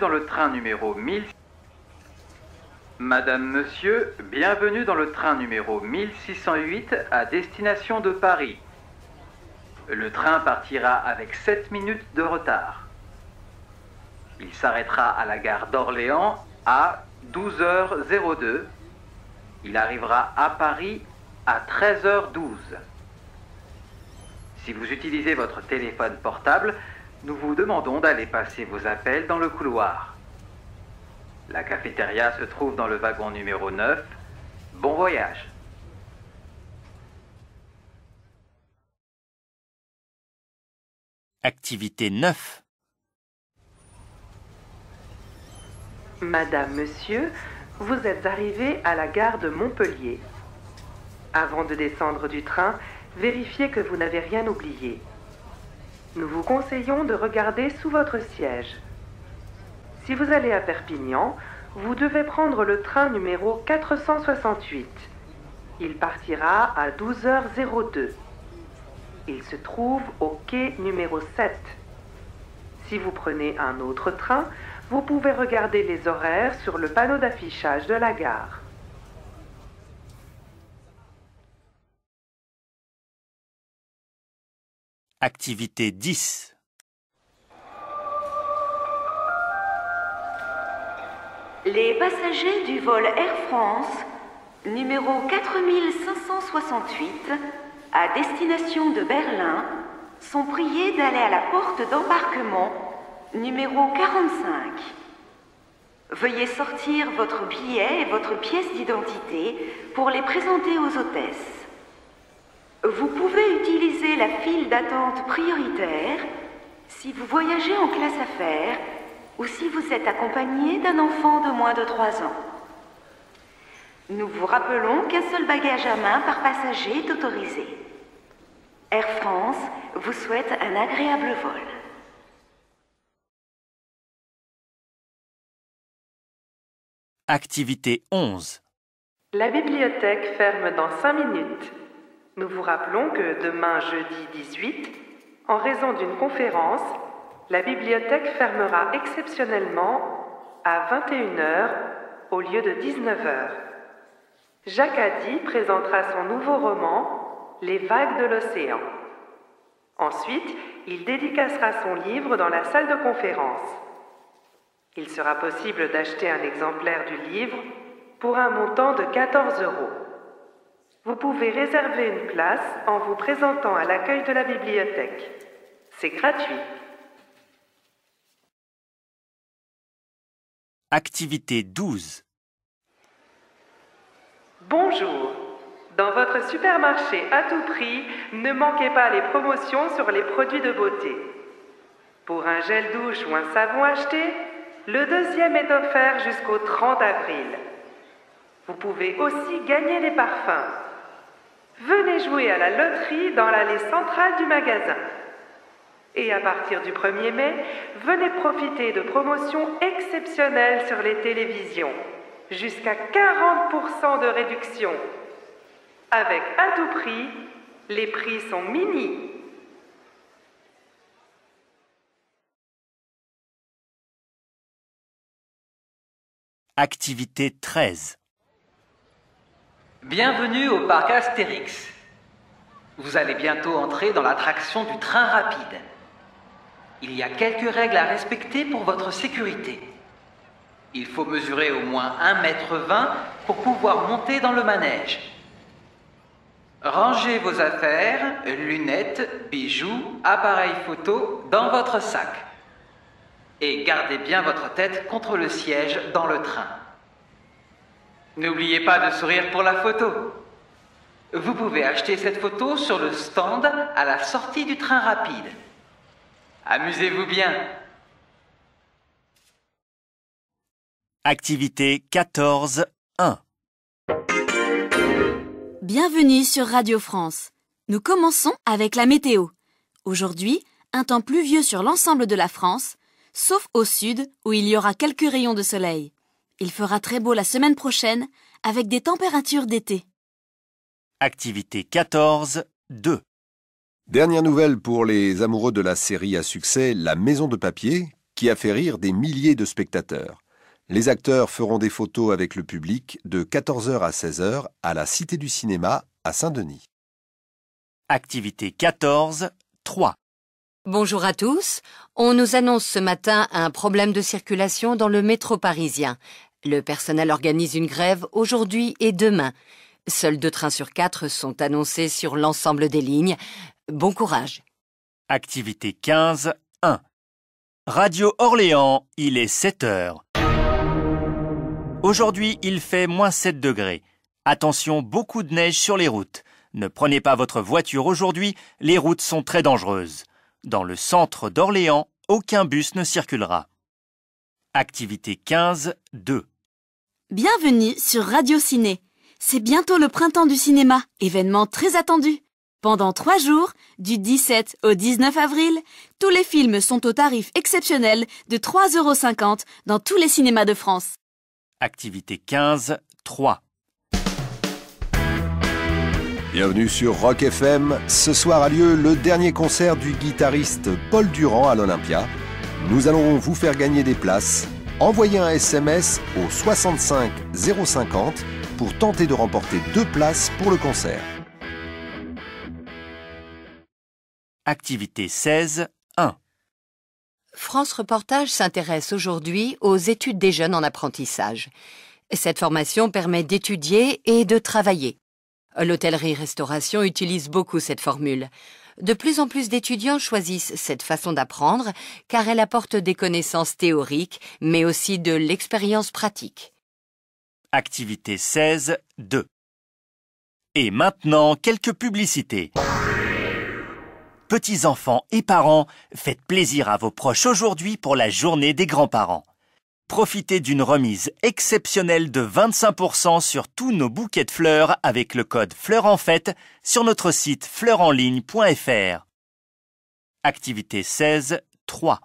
dans le train numéro 1000. Madame, monsieur, bienvenue dans le train numéro 1608 à destination de Paris. Le train partira avec 7 minutes de retard. Il s'arrêtera à la gare d'Orléans à 12h02. Il arrivera à Paris à 13h12. Si vous utilisez votre téléphone portable, nous vous demandons d'aller passer vos appels dans le couloir. La cafétéria se trouve dans le wagon numéro 9. Bon voyage. Activité 9. Madame, monsieur, vous êtes arrivé à la gare de Montpellier. Avant de descendre du train, vérifiez que vous n'avez rien oublié. Nous vous conseillons de regarder sous votre siège. Si vous allez à Perpignan, vous devez prendre le train numéro 468. Il partira à 12h02. Il se trouve au quai numéro 7. Si vous prenez un autre train, vous pouvez regarder les horaires sur le panneau d'affichage de la gare. Activité 10. Les passagers du vol Air France, numéro 4568, à destination de Berlin, sont priés d'aller à la porte d'embarquement, numéro 45. Veuillez sortir votre billet et votre pièce d'identité pour les présenter aux hôtesses. Vous pouvez utiliser la file d'attente prioritaire si vous voyagez en classe affaires ou si vous êtes accompagné d'un enfant de moins de 3 ans. Nous vous rappelons qu'un seul bagage à main par passager est autorisé. Air France vous souhaite un agréable vol. Activité 11. La bibliothèque ferme dans 5 minutes. Nous vous rappelons que demain, jeudi 18, en raison d'une conférence, la bibliothèque fermera exceptionnellement à 21h au lieu de 19h. Jacques Haddy présentera son nouveau roman « Les vagues de l'océan ». Ensuite, il dédicacera son livre dans la salle de conférence. Il sera possible d'acheter un exemplaire du livre pour un montant de 14 €. Vous pouvez réserver une place en vous présentant à l'accueil de la bibliothèque. C'est gratuit. Activité 12. Bonjour. Dans votre supermarché à tout prix, ne manquez pas les promotions sur les produits de beauté. Pour un gel douche ou un savon acheté, le deuxième est offert jusqu'au 30 avril. Vous pouvez aussi gagner des parfums. Venez jouer à la loterie dans l'allée centrale du magasin. Et à partir du 1er mai, venez profiter de promotions exceptionnelles sur les télévisions. Jusqu'à 40% de réduction. Avec à tout prix, les prix sont mini. Activité 13. Bienvenue au parc Astérix. Vous allez bientôt entrer dans l'attraction du train rapide. Il y a quelques règles à respecter pour votre sécurité. Il faut mesurer au moins 1,20 m pour pouvoir monter dans le manège. Rangez vos affaires, lunettes, bijoux, appareils photo dans votre sac. Et gardez bien votre tête contre le siège dans le train. N'oubliez pas de sourire pour la photo. Vous pouvez acheter cette photo sur le stand à la sortie du train rapide. Amusez-vous bien. Activité 14.1. Bienvenue sur Radio France. Nous commençons avec la météo. Aujourd'hui, un temps pluvieux sur l'ensemble de la France, sauf au sud où il y aura quelques rayons de soleil. Il fera très beau la semaine prochaine avec des températures d'été. Activité 14.2. Dernière nouvelle pour les amoureux de la série à succès La Maison de Papier, qui a fait rire des milliers de spectateurs. Les acteurs feront des photos avec le public de 14h à 16h à la Cité du Cinéma à Saint-Denis. Activité 14, 3. Bonjour à tous. On nous annonce ce matin un problème de circulation dans le métro parisien. Le personnel organise une grève aujourd'hui et demain. Seuls 2 trains sur 4 sont annoncés sur l'ensemble des lignes. Bon courage. Activité 15, 1. Radio Orléans, il est 7 heures. Aujourd'hui, il fait -7 degrés. Attention, beaucoup de neige sur les routes. Ne prenez pas votre voiture aujourd'hui, les routes sont très dangereuses. Dans le centre d'Orléans, aucun bus ne circulera. Activité 15, 2. Bienvenue sur Radio Ciné. C'est bientôt le printemps du cinéma, événement très attendu. Pendant 3 jours, du 17 au 19 avril, tous les films sont au tarif exceptionnel de 3,50 € dans tous les cinémas de France. Activité 15, 3. Bienvenue sur Rock FM. Ce soir a lieu le dernier concert du guitariste Paul Durand à l'Olympia. Nous allons vous faire gagner des places. Envoyez un SMS au 65 050 pour tenter de remporter 2 places pour le concert. Activité 16, 1. France Reportage s'intéresse aujourd'hui aux études des jeunes en apprentissage. Cette formation permet d'étudier et de travailler. L'hôtellerie-restauration utilise beaucoup cette formule. De plus en plus d'étudiants choisissent cette façon d'apprendre car elle apporte des connaissances théoriques, mais aussi de l'expérience pratique. Activité 16, 2. Et maintenant, quelques publicités. Petits enfants et parents, faites plaisir à vos proches aujourd'hui pour la journée des grands-parents. Profitez d'une remise exceptionnelle de 25% sur tous nos bouquets de fleurs avec le code Fleurs en Fête sur notre site fleurenligne.fr. Activité 16, 3.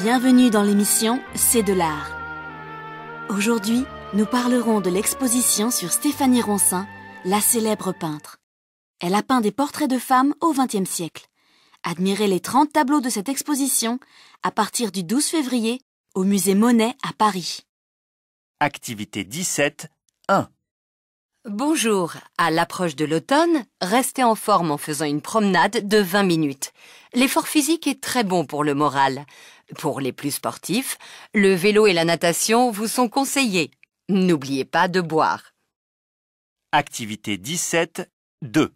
Bienvenue dans l'émission C'est de l'art. Aujourd'hui, nous parlerons de l'exposition sur Stéphanie Ronsin, la célèbre peintre. Elle a peint des portraits de femmes au XXe siècle. Admirez les 30 tableaux de cette exposition à partir du 12 février au musée Monet à Paris. Activité 17, 1. Bonjour, à l'approche de l'automne, restez en forme en faisant une promenade de 20 minutes. L'effort physique est très bon pour le moral. Pour les plus sportifs, le vélo et la natation vous sont conseillés. N'oubliez pas de boire. Activité 17, 2.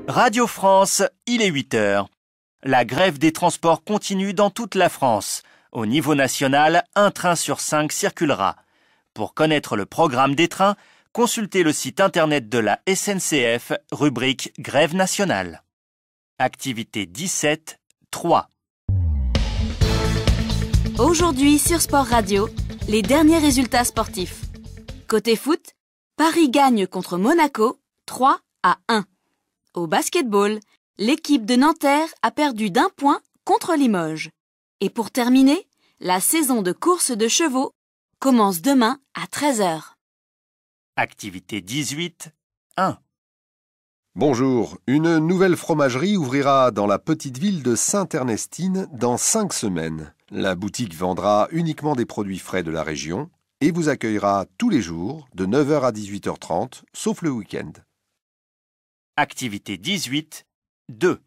Radio France, il est 8 heures. La grève des transports continue dans toute la France. Au niveau national, 1 train sur 5 circulera. Pour connaître le programme des trains, consultez le site internet de la SNCF, rubrique Grève nationale. Activité 17, 3. Aujourd'hui sur Sport Radio, les derniers résultats sportifs. Côté foot, Paris gagne contre Monaco 3-1. Au basketball, l'équipe de Nanterre a perdu d'1 point contre Limoges. Et pour terminer, la saison de course de chevaux commence demain à 13h. Activité 18, 1. Bonjour, une nouvelle fromagerie ouvrira dans la petite ville de Sainte-Ernestine dans 5 semaines. La boutique vendra uniquement des produits frais de la région et vous accueillera tous les jours de 9h à 18h30, sauf le week-end. Activité 18, 2.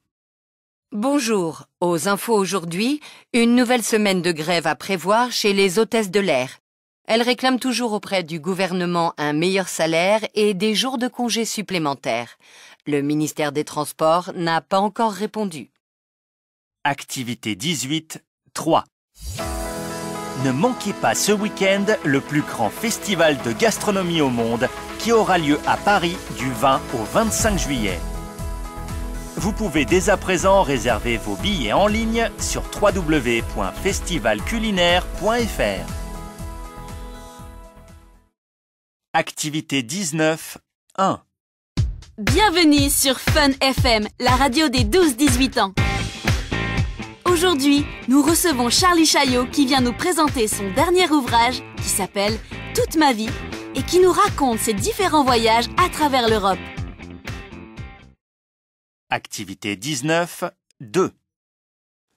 Bonjour, aux infos aujourd'hui, une nouvelle semaine de grève à prévoir chez les hôtesses de l'air. Elles réclament toujours auprès du gouvernement un meilleur salaire et des jours de congés supplémentaires. Le ministère des Transports n'a pas encore répondu. Activité 18, 3. Ne manquez pas ce week-end le plus grand festival de gastronomie au monde qui aura lieu à Paris du 20 au 25 juillet. Vous pouvez dès à présent réserver vos billets en ligne sur www.festivalculinaire.fr. Activité 19, 1. Bienvenue sur Fun FM, la radio des 12-18 ans. Aujourd'hui, nous recevons Charlie Chaillot qui vient nous présenter son dernier ouvrage qui s'appelle « Toute ma vie » et qui nous raconte ses différents voyages à travers l'Europe. Activité 19, 2.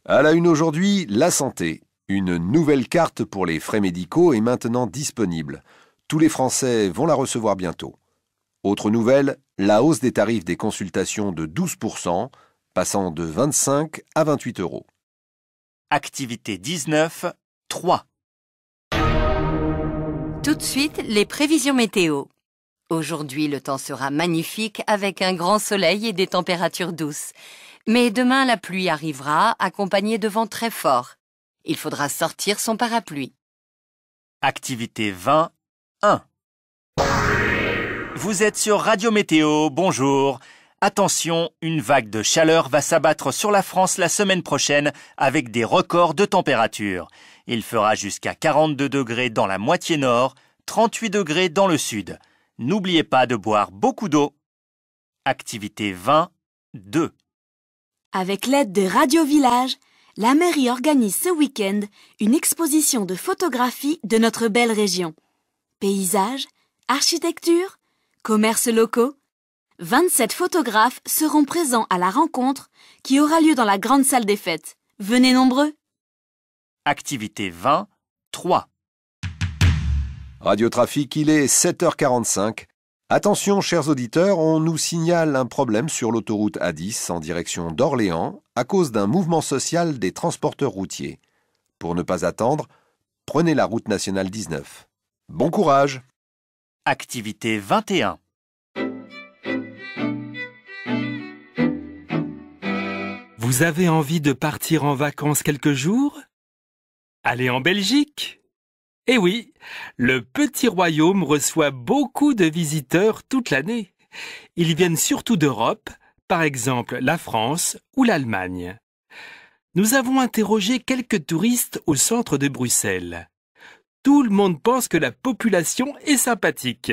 À la une aujourd'hui, la santé. Une nouvelle carte pour les frais médicaux est maintenant disponible. Tous les Français vont la recevoir bientôt. Autre nouvelle, la hausse des tarifs des consultations de 12%, passant de 25 à 28 euros. Activité 19, 3. Tout de suite, les prévisions météo. Aujourd'hui, le temps sera magnifique avec un grand soleil et des températures douces. Mais demain, la pluie arrivera, accompagnée de vents très forts. Il faudra sortir son parapluie. Activité 20, 1. Vous êtes sur Radio Météo, bonjour. Attention, une vague de chaleur va s'abattre sur la France la semaine prochaine avec des records de température. Il fera jusqu'à 42 degrés dans la moitié nord, 38 degrés dans le sud. N'oubliez pas de boire beaucoup d'eau. Activité 20, 2. Avec l'aide de Radio Village, la mairie organise ce week-end une exposition de photographies de notre belle région. Paysages, architecture, commerces locaux. 27 photographes seront présents à la rencontre qui aura lieu dans la grande salle des fêtes. Venez nombreux. Activité 20, 3. Radio Trafic, il est 7h45. Attention, chers auditeurs, on nous signale un problème sur l'autoroute A10 en direction d'Orléans à cause d'un mouvement social des transporteurs routiers. Pour ne pas attendre, prenez la route nationale 19. Bon courage! Activité 21. Vous avez envie de partir en vacances quelques jours? Allez en Belgique! Eh oui, le petit royaume reçoit beaucoup de visiteurs toute l'année. Ils viennent surtout d'Europe, par exemple la France ou l'Allemagne. Nous avons interrogé quelques touristes au centre de Bruxelles. Tout le monde pense que la population est sympathique.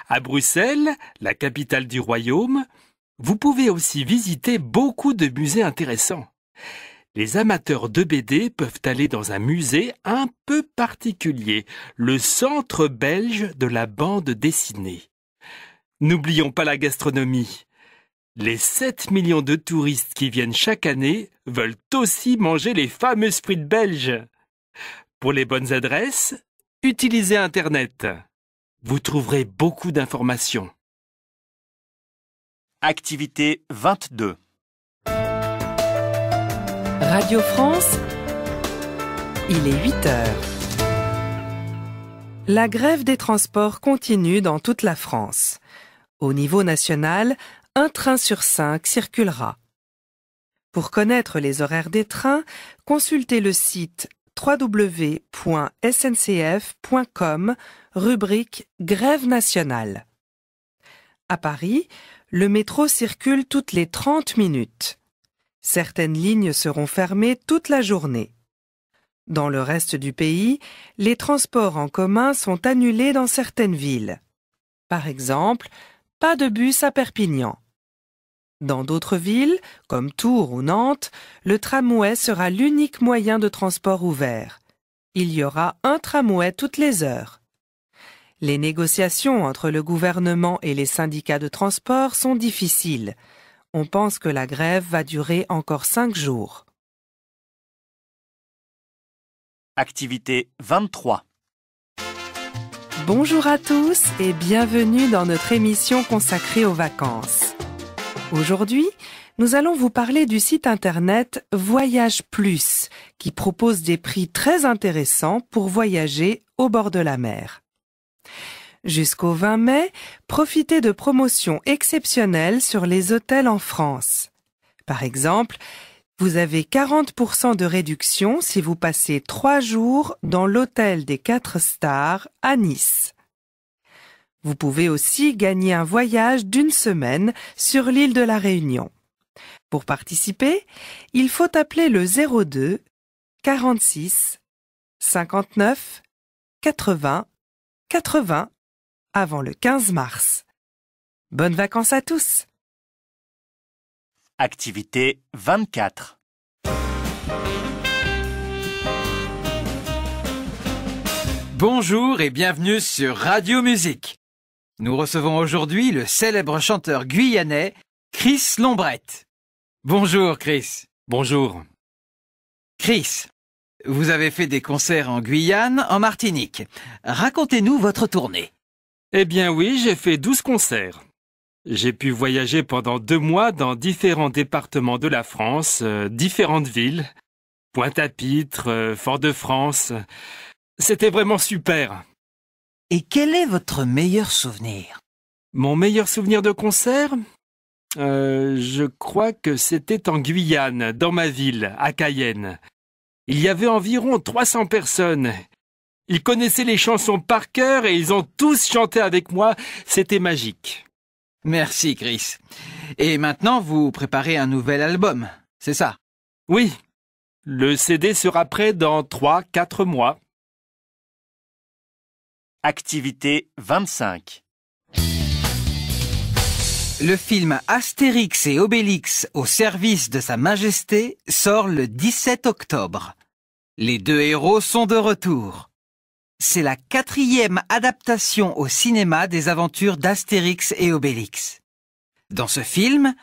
À Bruxelles, la capitale du royaume, vous pouvez aussi visiter beaucoup de musées intéressants. Les amateurs de BD peuvent aller dans un musée un peu particulier, le Centre belge de la bande dessinée. N'oublions pas la gastronomie. Les 7 millions de touristes qui viennent chaque année veulent aussi manger les fameuses frites belges. Pour les bonnes adresses, utilisez Internet. Vous trouverez beaucoup d'informations. Activité 22. Radio France, il est 8 heures. La grève des transports continue dans toute la France. Au niveau national, un train sur 5 circulera. Pour connaître les horaires des trains, consultez le site www.sncf.com, rubrique Grève nationale. À Paris, le métro circule toutes les 30 minutes. Certaines lignes seront fermées toute la journée. Dans le reste du pays, les transports en commun sont annulés dans certaines villes. Par exemple, pas de bus à Perpignan. Dans d'autres villes, comme Tours ou Nantes, le tramway sera l'unique moyen de transport ouvert. Il y aura un tramway toutes les heures. Les négociations entre le gouvernement et les syndicats de transport sont difficiles. On pense que la grève va durer encore 5 jours. Activité 23. Bonjour à tous et bienvenue dans notre émission consacrée aux vacances. Aujourd'hui, nous allons vous parler du site internet Voyage Plus, qui propose des prix très intéressants pour voyager au bord de la mer. Jusqu'au 20 mai, profitez de promotions exceptionnelles sur les hôtels en France. Par exemple, vous avez 40% de réduction si vous passez 3 jours dans l'hôtel des 4 stars à Nice. Vous pouvez aussi gagner un voyage d'1 semaine sur l'île de la Réunion. Pour participer, il faut appeler le 02 46 59 80 80 avant le 15 mars. Bonnes vacances à tous! Activité 24. Bonjour et bienvenue sur Radio Musique. Nous recevons aujourd'hui le célèbre chanteur guyanais Chris Lombrette. Bonjour Chris. Bonjour. Chris, vous avez fait des concerts en Guyane, en Martinique. Racontez-nous votre tournée. Eh bien oui, j'ai fait 12 concerts. J'ai pu voyager pendant 2 mois dans différents départements de la France, différentes villes. Pointe-à-Pitre, Fort-de-France. C'était vraiment super. Et quel est votre meilleur souvenir? Mon meilleur souvenir de concert? Je crois que c'était en Guyane, dans ma ville, à Cayenne. Il y avait environ 300 personnes. Ils connaissaient les chansons par cœur et ils ont tous chanté avec moi. C'était magique. Merci Chris. Et maintenant, vous préparez un nouvel album, c'est ça? Oui. Le CD sera prêt dans 3-4 mois. Activité 25. Le film Astérix et Obélix au service de Sa Majesté sort le 17 octobre. Les 2 héros sont de retour. C'est la 4e adaptation au cinéma des aventures d'Astérix et Obélix. Dans ce film,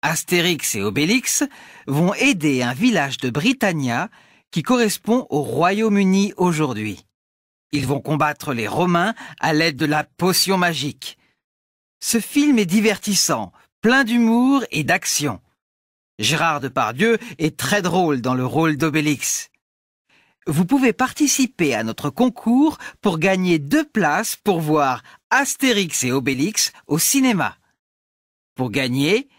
Astérix et Obélix vont aider un village de Britannia qui correspond au Royaume-Uni aujourd'hui. Ils vont combattre les Romains à l'aide de la potion magique. Ce film est divertissant, plein d'humour et d'action. Gérard Depardieu est très drôle dans le rôle d'Obélix. Vous pouvez participer à notre concours pour gagner 2 places pour voir Astérix et Obélix au cinéma. Pour gagner,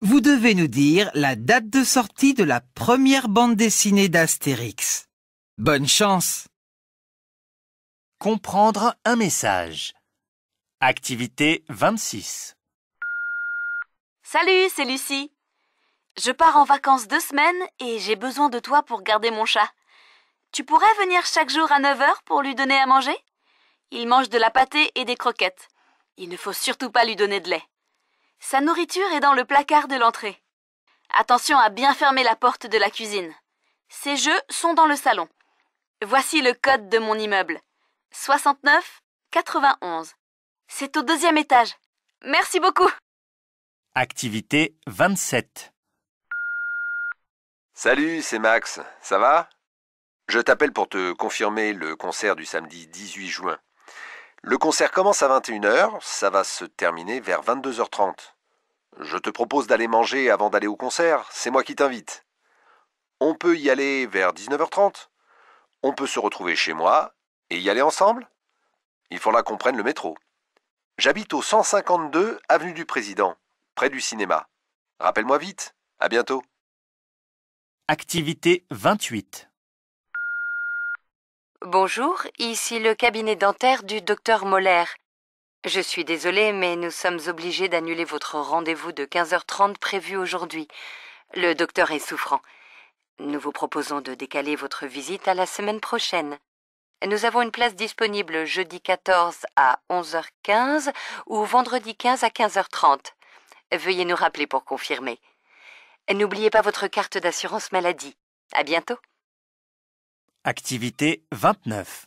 vous devez nous dire la date de sortie de la première bande dessinée d'Astérix. Bonne chance! Comprendre un message. Activité 26. Salut, c'est Lucie. Je pars en vacances 2 semaines et j'ai besoin de toi pour garder mon chat. Tu pourrais venir chaque jour à 9 h pour lui donner à manger? Il mange de la pâtée et des croquettes. Il ne faut surtout pas lui donner de lait. Sa nourriture est dans le placard de l'entrée. Attention à bien fermer la porte de la cuisine. Ses jeux sont dans le salon. Voici le code de mon immeuble. 69 91. C'est au 2e étage. Merci beaucoup. Activité 27. Salut, c'est Max. Ça va? Je t'appelle pour te confirmer le concert du samedi 18 juin. Le concert commence à 21 h, ça va se terminer vers 22 h 30. Je te propose d'aller manger avant d'aller au concert, c'est moi qui t'invite. On peut y aller vers 19 h 30. On peut se retrouver chez moi et y aller ensemble. Il faudra qu'on prenne le métro. J'habite au 152 avenue du Président, près du cinéma. Rappelle-moi vite, à bientôt. Activité 28. Bonjour, ici le cabinet dentaire du docteur Moller. Je suis désolée, mais nous sommes obligés d'annuler votre rendez-vous de 15h30 prévu aujourd'hui. Le docteur est souffrant. Nous vous proposons de décaler votre visite à la semaine prochaine. Nous avons une place disponible jeudi 14 à 11h15 ou vendredi 15 à 15h30. Veuillez nous rappeler pour confirmer. N'oubliez pas votre carte d'assurance maladie. À bientôt. Activité 29.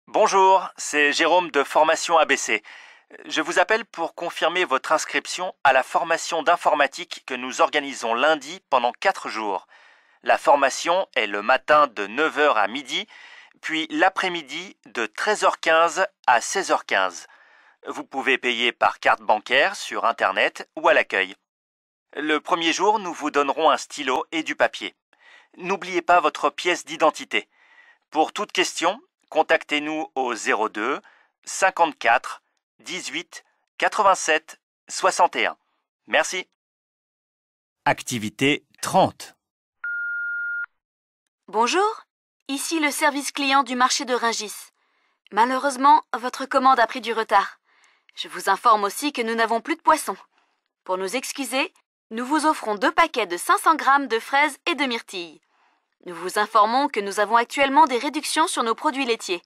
Bonjour, c'est Jérôme de Formation ABC. Je vous appelle pour confirmer votre inscription à la formation d'informatique que nous organisons lundi pendant 4 jours. La formation est le matin de 9 h à midi, puis l'après-midi de 13h15 à 16h15. Vous pouvez payer par carte bancaire sur Internet ou à l'accueil. Le premier jour, nous vous donnerons un stylo et du papier. N'oubliez pas votre pièce d'identité. Pour toute question, contactez-nous au 02 54 18 87 61. Merci. Activité 30. Bonjour, ici le service client du marché de Rungis. Malheureusement, votre commande a pris du retard. Je vous informe aussi que nous n'avons plus de poissons. Pour nous excuser, nous vous offrons 2 paquets de 500 grammes de fraises et de myrtilles. Nous vous informons que nous avons actuellement des réductions sur nos produits laitiers.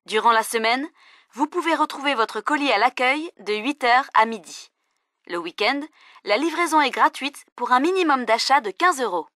Durant la semaine, vous pouvez retrouver votre colis à l'accueil de 8 h à midi. Le week-end, la livraison est gratuite pour un minimum d'achat de 15 €.